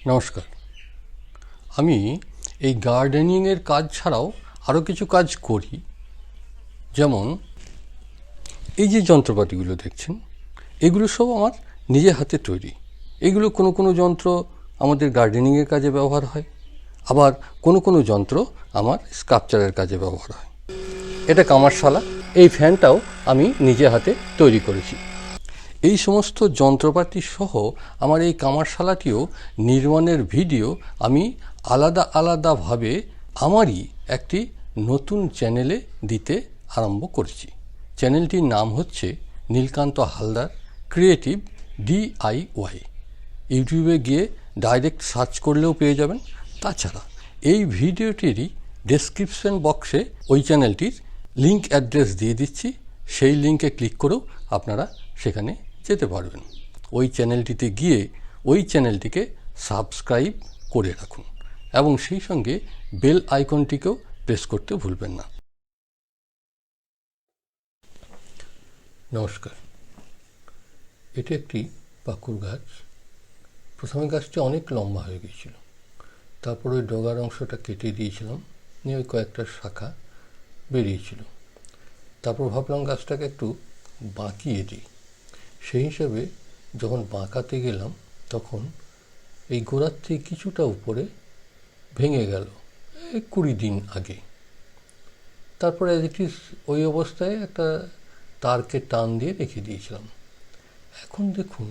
নমস্কার। আমি এই গার্ডেনিংয়ের কাজ ছাড়াও আরও কিছু কাজ করি। যেমন এই যে যন্ত্রপাতিগুলো দেখছেন, এগুলো সব আমার নিজের হাতে তৈরি। এগুলো কোনো কোনো যন্ত্র আমাদের গার্ডেনিংয়ের কাজে ব্যবহার হয়, আবার কোনো কোনো যন্ত্র আমার স্কাল্পচারের কাজে ব্যবহার হয়। এটা কামারশালা। এই ফ্যানটাও আমি নিজে হাতে তৈরি করেছি। এই সমস্ত যন্ত্রপাতি সহ আমার এই কামারশালাটিও নির্মাণের ভিডিও আমি আলাদা আলাদাভাবে আমারই একটি নতুন চ্যানেলে দিতে আরম্ভ করেছি। চ্যানেলটির নাম হচ্ছে নীলকান্ত হালদার ক্রিয়েটিভ DIY। ইউটিউবে গিয়ে ডাইরেক্ট সার্চ করলেও পেয়ে যাবেন। তাছাড়া এই ভিডিওটিরই ডেসক্রিপশন বক্সে ওই চ্যানেলটির লিঙ্ক অ্যাড্রেস দিয়ে দিচ্ছি। সেই লিঙ্কে ক্লিক করেও আপনারা সেখানে যেতে পারবেন। ওই চ্যানেলটিতে গিয়ে ওই চ্যানেলটিকে সাবস্ক্রাইব করে রাখুন এবং সেই সঙ্গে বেল আইকনটিকেও প্রেস করতে ভুলবেন না। নমস্কার। এটি একটি পাকুর গাছ। প্রথমে গাছটি অনেক লম্বা হয়ে গিয়েছিল, তারপর ওই ডগার অংশটা কেটে দিয়েছিলাম, নিয়ে ওই কয়েকটা শাখা বেরিয়েছিল। তারপর ভাবলাম গাছটাকে একটু বাঁকিয়ে দিই। সেই হিসাবে যখন বাঁকাতে গেলাম তখন এই গোড়ার থেকে কিছুটা উপরে ভেঙে গেল 20 দিন আগে। তারপরে অ্যাজ ইট ইজ ওই অবস্থায় একটা তারকে টান দিয়ে রেখে দিয়েছিলাম। এখন দেখুন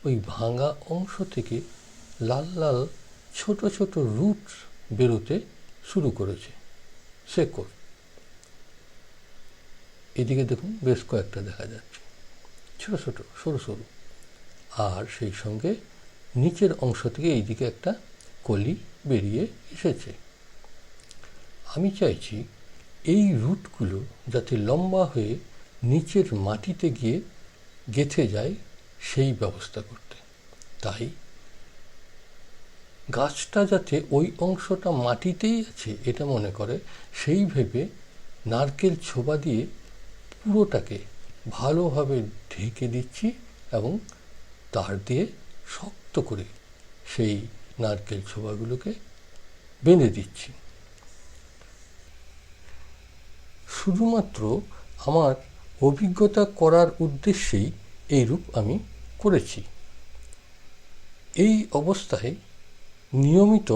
ওই ভাঙা অংশ থেকে লাল লাল ছোট ছোট রুট বেরোতে শুরু করেছে, শেকড়। এদিকে দেখুন বেশ কয়েকটা দেখা যাচ্ছে, ছোট ছোট সরু সরু। আর সেই সঙ্গে নিচের অংশ থেকে এইদিকে একটা কলি বেরিয়ে এসেছে। আমি চাইছি এই রুটগুলো যাতে লম্বা হয়ে নিচের মাটিতে গিয়ে গেঁথে যায়, সেই ব্যবস্থা করতে। তাই গাছটা যাতে ওই অংশটা মাটিতেই আছে এটা মনে করে, সেই ভেবে নারকেল ছোবা দিয়ে পুরোটাকে ভালোভাবে ঢেকে দিচ্ছি এবং তার দিয়ে শক্ত করে সেই নারকেল ছোবাগুলোকে বেঁধে দিচ্ছি। শুধুমাত্র আমার অভিজ্ঞতা করার উদ্দেশ্যেই এইরূপ আমি করেছি। এই অবস্থায় নিয়মিত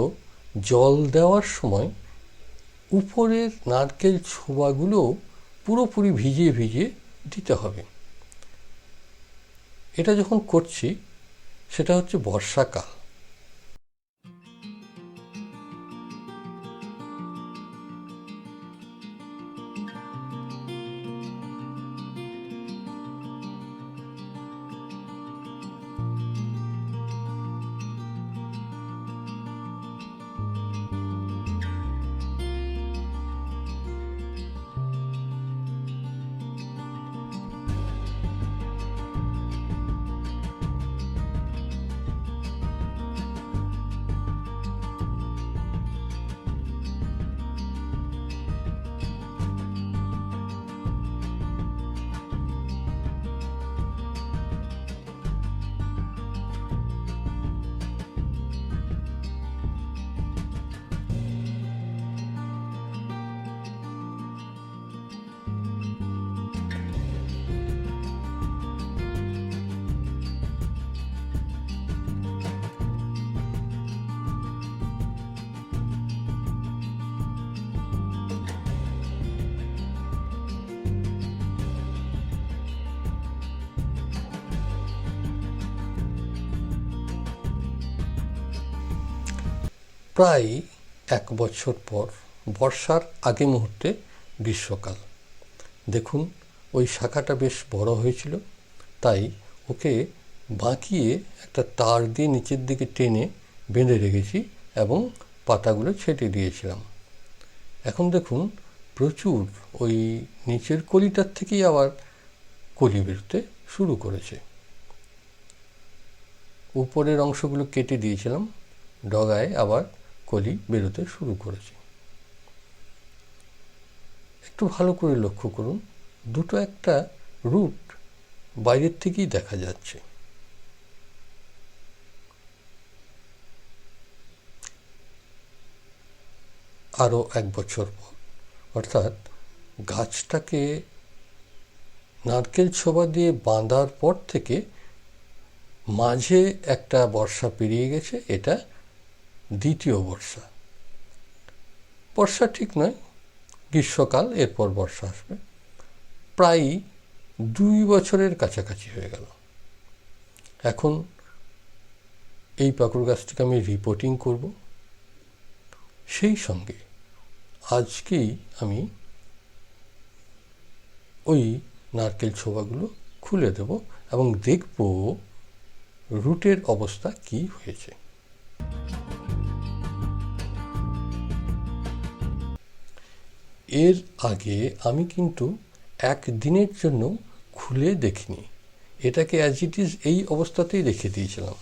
জল দেওয়ার সময় উপরের নারকেল ছোবাগুলো পুরোপুরি ভিজিয়ে ভিজিয়ে দিতে হবে। এটা যখন করছি সেটা হচ্ছে বর্ষাকাল। প্রায় 1 বছর পর বর্ষার আগে মুহূর্তে গ্রীষ্মকাল। দেখুন ওই শাখাটা বেশ বড় হয়েছিল, তাই ওকে বাঁকিয়ে একটা তার দিয়ে নিচের দিকে টেনে বেঁধে রেখেছি এবং পাতাগুলো ছেটে দিয়েছিলাম। এখন দেখুন প্রচুর ওই নিচের কলিটার থেকেই আবার কলি বেরোতে শুরু করেছে। উপরের অংশগুলো কেটে দিয়েছিলাম, ডগায় আবার কলি বেরোতে শুরু করেছে। একটু ভালো করে লক্ষ্য করুন, দুটো একটা রুট বাইরের থেকেই দেখা যাচ্ছে। আরও 1 বছর পর, অর্থাৎ গাছটাকে নারকেল ছোবা দিয়ে বাঁধার পর থেকে মাঝে একটা বর্ষা পেরিয়ে গেছে, এটা দ্বিতীয় বর্ষা। বর্ষা ঠিক নয়, গ্রীষ্মকাল, এরপর বর্ষা আসবে। প্রায় 2 বছরের কাছাকাছি হয়ে গেল। এখন এই পাকুড় গাছটিকে আমি রিপোর্টিং করব, সেই সঙ্গে আজকেই আমি ওই নারকেল ছোবাগুলো খুলে দেব এবং দেখব রুটের অবস্থা কি হয়েছে। এর আগে আমি কিন্তু একদিনের জন্য খুলে দেখিনি, এটাকে অ্যাজ ইট ইজ এই অবস্থাতেই রেখে দিয়েছিলাম।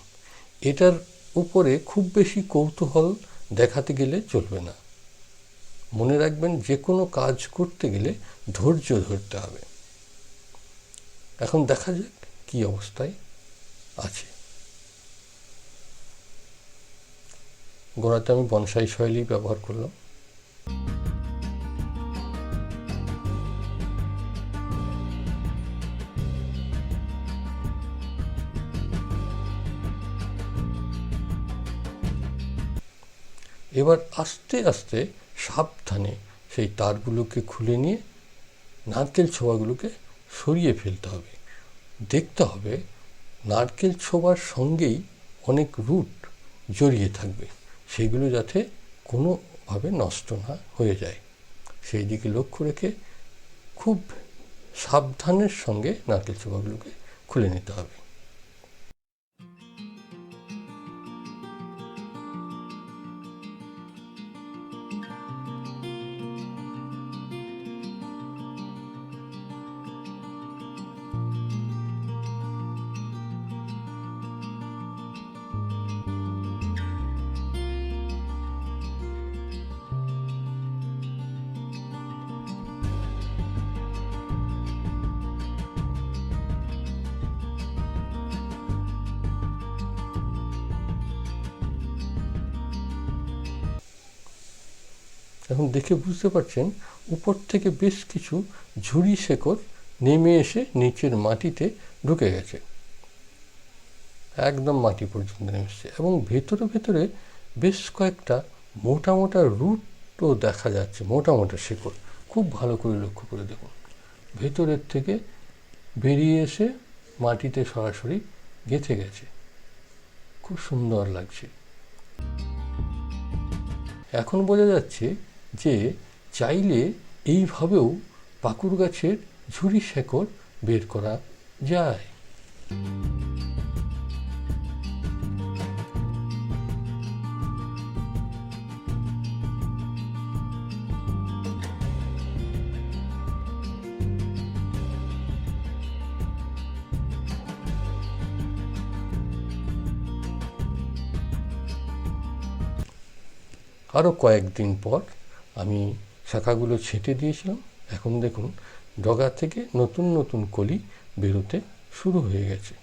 এটার উপরে খুব বেশি কৌতূহল দেখাতে গেলে চলবে না। মনে রাখবেন, যে কোনো কাজ করতে গেলে ধৈর্য ধরতে হবে। এখন দেখা যাক কি অবস্থায় আছে। গোড়াতে আমি বনসাই শৈলী ব্যবহার করলাম। এবার আস্তে আস্তে সাবধানে সেই তারগুলোকে খুলে নিয়ে নারকেল ছোবাগুলোকে সরিয়ে ফেলতে হবে। দেখতে হবে নারকেল ছোবার সঙ্গেই অনেক রুট জড়িয়ে থাকবে, সেগুলো যাতে কোনোভাবে নষ্ট না হয়ে যায়, সেই দিকে লক্ষ্য রেখে খুব সাবধানের সঙ্গে নারকেল ছোবাগুলোকে খুলে নিতে হবে। এখন দেখে বুঝতে পারছেন, উপর থেকে বেশ কিছু ঝুরি শেকড় নেমে এসে নিচের মাটিতে ঢুকে গেছে, একদম মাটি পর্যন্ত নেমে এসছে, এবং ভেতরে ভেতরে বেশ কয়েকটা মোটা মোটা রুটও দেখা যাচ্ছে, মোটা মোটা শেকড়। খুব ভালো করে লক্ষ্য করে দেখুন, ভেতরের থেকে বেরিয়ে এসে মাটিতে সরাসরি গেঁথে গেছে, খুব সুন্দর লাগছে। এখন বোঝা যাচ্ছে যে চাইলে এইভাবেও পাকুড় গাছের ঝুরি শেকড় বের করা যায়। আরও কয়েকদিন পর আমি শাখাগুলো ছেঁটে দিয়েছিলাম। এখন দেখুন ডগা থেকে নতুন নতুন কলি বেরোতে শুরু হয়ে গেছে।